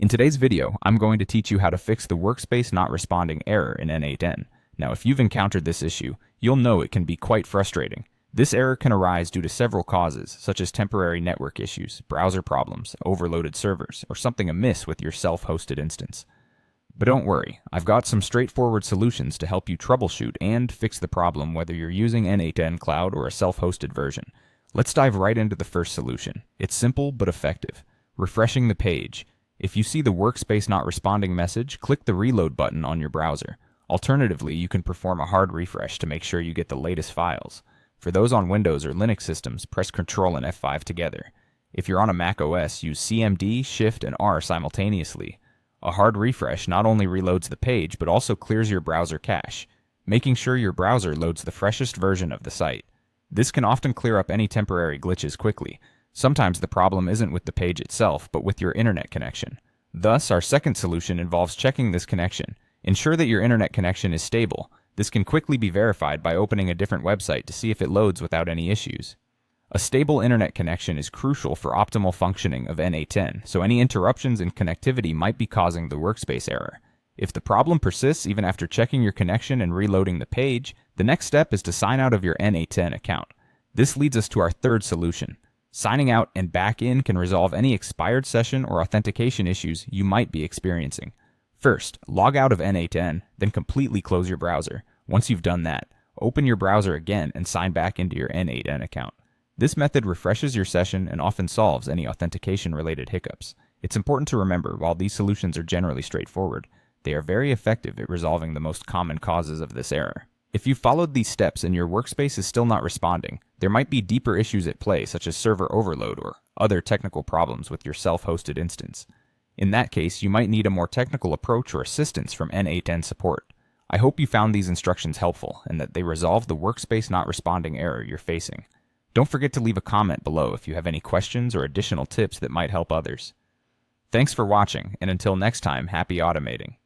In today's video, I'm going to teach you how to fix the Workspace not responding error in n8n. Now, if you've encountered this issue, you'll know it can be quite frustrating. This error can arise due to several causes, such as temporary network issues, browser problems, overloaded servers, or something amiss with your self-hosted instance. But don't worry, I've got some straightforward solutions to help you troubleshoot and fix the problem whether you're using n8n Cloud or a self-hosted version. Let's dive right into the first solution. It's simple but effective. Refreshing the page. If you see the Workspace not responding message, click the reload button on your browser. Alternatively, you can perform a hard refresh to make sure you get the latest files. For those on Windows or Linux systems, press Ctrl and F5 together. If you're on a Mac OS, use CMD, Shift, and R simultaneously. A hard refresh not only reloads the page, but also clears your browser cache, making sure your browser loads the freshest version of the site. This can often clear up any temporary glitches quickly. Sometimes the problem isn't with the page itself, but with your internet connection. Thus, our second solution involves checking this connection. Ensure that your internet connection is stable. This can quickly be verified by opening a different website to see if it loads without any issues. A stable internet connection is crucial for optimal functioning of n8n, so any interruptions in connectivity might be causing the Workspace error. If the problem persists even after checking your connection and reloading the page, the next step is to sign out of your n8n account. This leads us to our third solution. Signing out and back in can resolve any expired session or authentication issues you might be experiencing. First, log out of n8n, then completely close your browser. Once you've done that, open your browser again and sign back into your n8n account. This method refreshes your session and often solves any authentication-related hiccups. It's important to remember, while these solutions are generally straightforward, they are very effective at resolving the most common causes of this error. If you followed these steps and your Workspace is still not responding, there might be deeper issues at play, such as server overload or other technical problems with your self-hosted instance. In that case, you might need a more technical approach or assistance from n8n support. I hope you found these instructions helpful and that they resolve the Workspace not responding error you're facing. Don't forget to leave a comment below if you have any questions or additional tips that might help others. Thanks for watching, and until next time, happy automating.